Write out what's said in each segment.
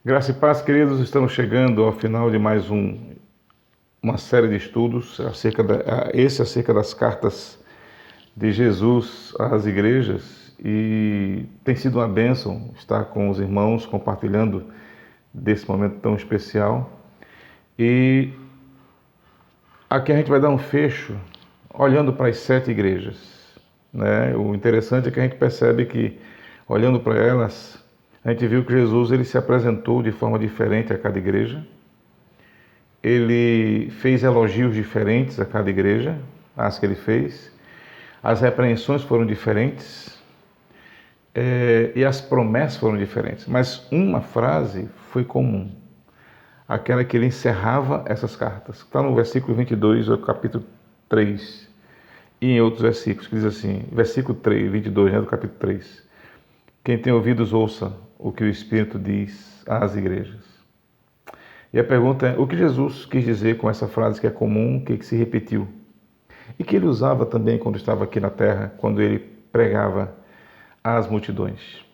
Graça e paz, queridos, estamos chegando ao final de mais uma série de estudos acerca das cartas de Jesus às igrejas, e tem sido uma bênção estar com os irmãos compartilhando desse momento tão especial. E aqui a gente vai dar um fecho olhando para as 7 igrejas, né? O interessante é que a gente percebe que, olhando para elas, a gente viu que Jesus ele se apresentou de forma diferente a cada igreja. Ele fez elogios diferentes a cada igreja, as que ele fez. As repreensões foram diferentes, e as promessas foram diferentes. Mas uma frase foi comum, aquela que ele encerrava essas cartas. Está no versículo 22 do capítulo 3 e em outros versículos, que diz assim, versículo 3, 22, né, do capítulo 3. Quem tem ouvidos, ouça o que o Espírito diz às igrejas. E a pergunta é, o que Jesus quis dizer com essa frase que é comum, que se repetiu? E que ele usava também quando estava aqui na terra, quando ele pregava às multidões.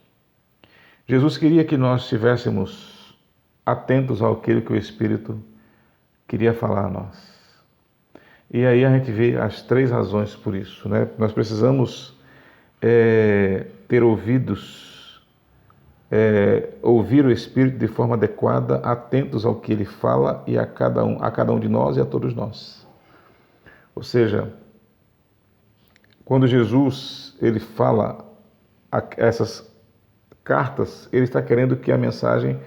Jesus queria que nós estivéssemos atentos àquilo que o Espírito queria falar a nós. E aí a gente vê as 3 razões por isso, né? Nós precisamos ter ouvidos, ouvir o Espírito de forma adequada, atentos ao que ele fala e a cada um de nós e a todos nós. Ou seja, quando Jesus ele fala essas cartas, ele está querendo que a mensagem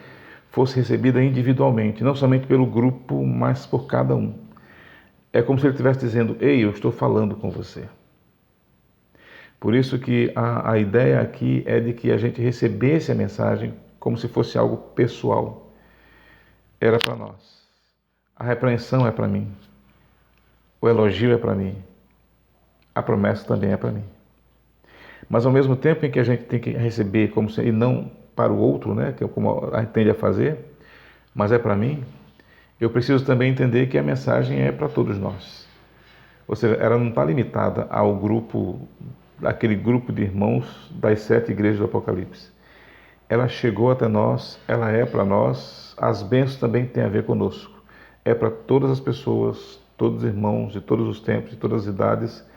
fosse recebida individualmente, não somente pelo grupo, mas por cada um. É como se ele estivesse dizendo, ei, eu estou falando com você. Por isso que a ideia aqui é de que a gente recebesse a mensagem como se fosse algo pessoal. Era para nós. A repreensão é para mim. O elogio é para mim. A promessa também é para mim. Mas ao mesmo tempo em que a gente tem que receber como se, e não para o outro, né, que é como a gente tende a fazer, mas é para mim, eu preciso também entender que a mensagem é para todos nós. Ou seja, ela não está limitada ao grupo, aquele grupo de irmãos das 7 igrejas do Apocalipse. Ela chegou até nós, ela é para nós, as bênçãos também têm a ver conosco. É para todas as pessoas, todos os irmãos, de todos os tempos, de todas as idades,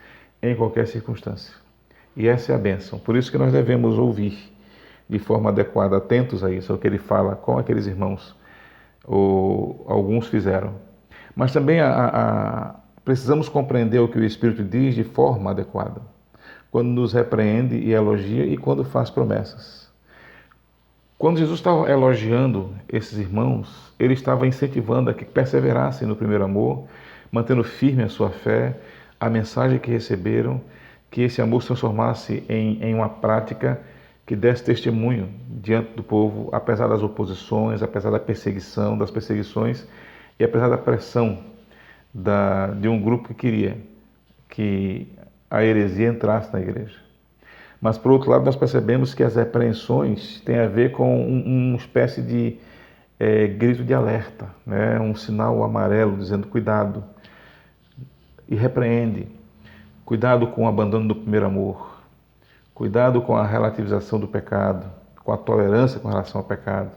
em qualquer circunstância. E essa é a bênção. Por isso que nós devemos ouvir de forma adequada, atentos a isso, ao que ele fala com aqueles irmãos, ou alguns fizeram. Mas também precisamos compreender o que o Espírito diz de forma adequada, quando nos repreende e elogia e quando faz promessas. Quando Jesus estava elogiando esses irmãos, ele estava incentivando a que perseverassem no primeiro amor, mantendo firme a sua fé, a mensagem que receberam, que esse amor se transformasse em uma prática que desse testemunho diante do povo, apesar das oposições, apesar da perseguição, das perseguições e apesar da pressão de um grupo que queria que a heresia entrasse na igreja. Mas, por outro lado, nós percebemos que as repreensões têm a ver com uma espécie de grito de alerta, né? Um sinal amarelo dizendo cuidado, e repreende. Cuidado com o abandono do primeiro amor. Cuidado com a relativização do pecado, com a tolerância com relação ao pecado.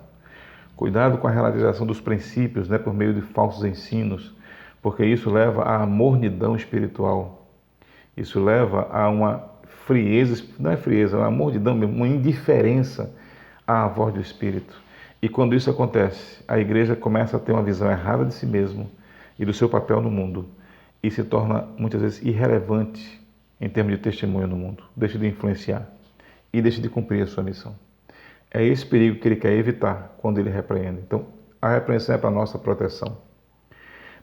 Cuidado com a relativização dos princípios, né, por meio de falsos ensinos, porque isso leva à mornidão espiritual. Isso leva a uma frieza, não é frieza, é uma mornidão mesmo, uma indiferença à voz do Espírito. E quando isso acontece, a igreja começa a ter uma visão errada de si mesmo e do seu papel no mundo e se torna muitas vezes irrelevante em termos de testemunho no mundo. Deixa de influenciar e deixa de cumprir a sua missão. É esse perigo que ele quer evitar quando ele repreende. Então, a repreensão é para a nossa proteção.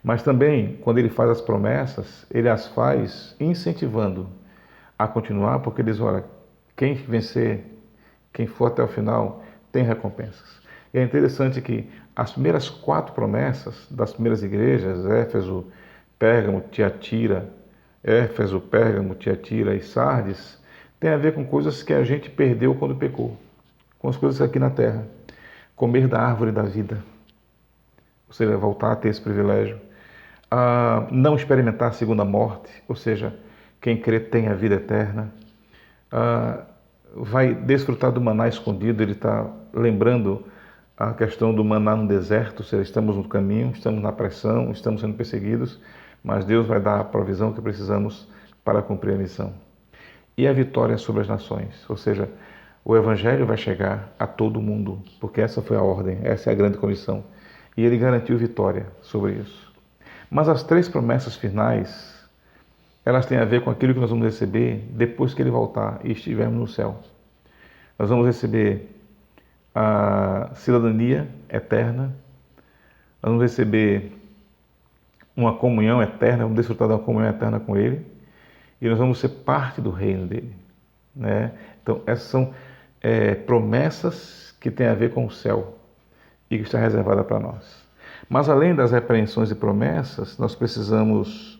Mas também, quando ele faz as promessas, ele as faz incentivando a continuar, porque ele diz, olha, quem vencer, quem for até o final, tem recompensas. E é interessante que as primeiras 4 promessas das primeiras igrejas, Éfeso, Pérgamo, Tiatira e Sardes, tem a ver com coisas que a gente perdeu quando pecou, com as coisas aqui na terra. Comer da árvore da vida, ou seja, voltar a ter esse privilégio. Não experimentar a segunda morte, ou seja, quem crê tem a vida eterna. Vai desfrutar do maná escondido, ele está lembrando a questão do maná no deserto, ou seja, estamos no caminho, estamos na pressão, estamos sendo perseguidos, mas Deus vai dar a provisão que precisamos para cumprir a missão. E a vitória sobre as nações, ou seja, o Evangelho vai chegar a todo mundo, porque essa foi a ordem, essa é a grande comissão. E ele garantiu vitória sobre isso. Mas as 3 promessas finais, elas têm a ver com aquilo que nós vamos receber depois que ele voltar e estivermos no céu. Nós vamos receber a cidadania eterna, nós vamos receber uma comunhão eterna, vamos desfrutar da comunhão eterna com ele, e nós vamos ser parte do reino dele, né? Então, essas são promessas que têm a ver com o céu e que está reservada para nós. Mas além das repreensões e promessas, nós precisamos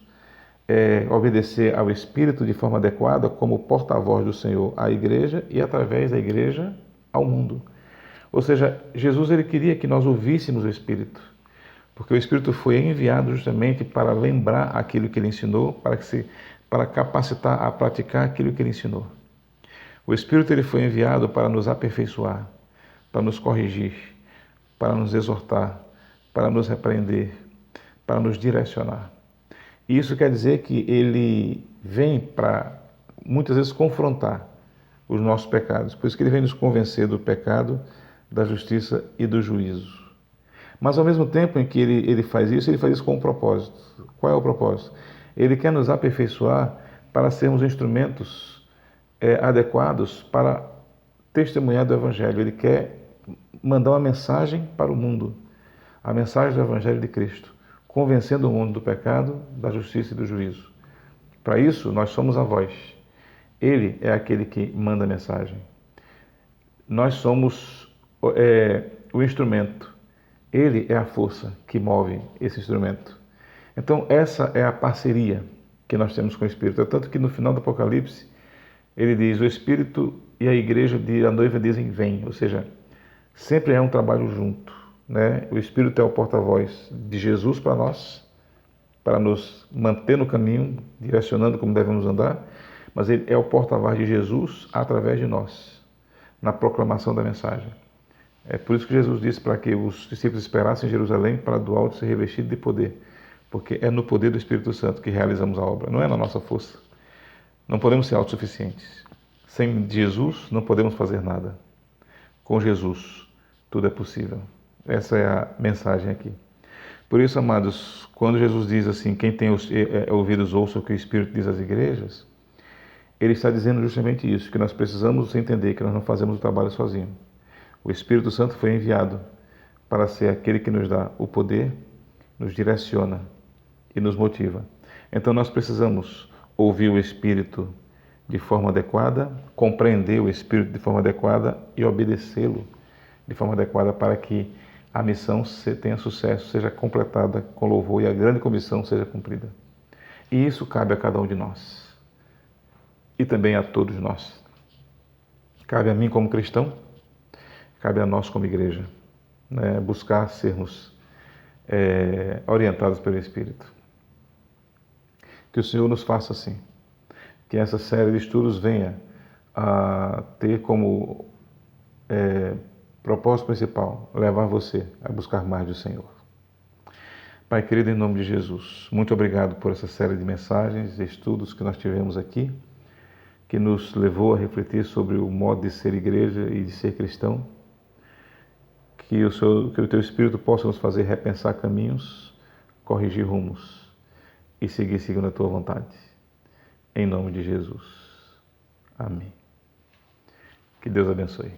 obedecer ao Espírito de forma adequada como porta-voz do Senhor à igreja e através da igreja ao mundo. Ou seja, Jesus ele queria que nós ouvíssemos o Espírito, porque o Espírito foi enviado justamente para lembrar aquilo que ele ensinou, para capacitar a praticar aquilo que ele ensinou. O Espírito ele foi enviado para nos aperfeiçoar, para nos corrigir, para nos exortar, para nos repreender, para nos direcionar. E isso quer dizer que ele vem para, muitas vezes, confrontar os nossos pecados. Por isso que ele vem nos convencer do pecado, da justiça e do juízo. Mas, ao mesmo tempo em que ele faz isso com um propósito. Qual é o propósito? Ele quer nos aperfeiçoar para sermos instrumentos adequados para testemunhar do Evangelho. Ele quer mandar uma mensagem para o mundo, a mensagem do Evangelho de Cristo, convencendo o mundo do pecado, da justiça e do juízo. Para isso, nós somos a voz. Ele é aquele que manda a mensagem. Nós somos o instrumento. Ele é a força que move esse instrumento. Então, essa é a parceria que nós temos com o Espírito. É tanto que no final do Apocalipse, ele diz, o Espírito e a igreja, a noiva dizem, vem. Ou seja, sempre é um trabalho junto, né? O Espírito é o porta-voz de Jesus para nós, para nos manter no caminho, direcionando como devemos andar, mas ele é o porta-voz de Jesus através de nós, na proclamação da mensagem. É por isso que Jesus disse para que os discípulos esperassem em Jerusalém para do alto ser revestido de poder, porque é no poder do Espírito Santo que realizamos a obra, não é na nossa força. Não podemos ser autossuficientes. Sem Jesus não podemos fazer nada. Com Jesus tudo é possível. Essa é a mensagem aqui. Por isso, amados, quando Jesus diz assim, quem tem ouvidos ouça o que o Espírito diz às igrejas, ele está dizendo justamente isso, que nós precisamos entender que nós não fazemos o trabalho sozinhos. O Espírito Santo foi enviado para ser aquele que nos dá o poder, nos direciona e nos motiva. Então nós precisamos ouvir o Espírito de forma adequada, compreender o Espírito de forma adequada e obedecê-lo de forma adequada para que a missão tenha sucesso, seja completada com louvor e a grande comissão seja cumprida. E isso cabe a cada um de nós e também a todos nós. Cabe a mim como cristão, cabe a nós como igreja, né, buscar sermos orientados pelo Espírito. Que o Senhor nos faça assim, que essa série de estudos venha a ter como propósito principal levar você a buscar mais do Senhor. Pai querido, em nome de Jesus, muito obrigado por essa série de mensagens e estudos que nós tivemos aqui, que nos levou a refletir sobre o modo de ser igreja e de ser cristão. Que o Teu Espírito possa nos fazer repensar caminhos, corrigir rumos e seguir seguindo a Tua vontade. Em nome de Jesus. Amém. Que Deus abençoe.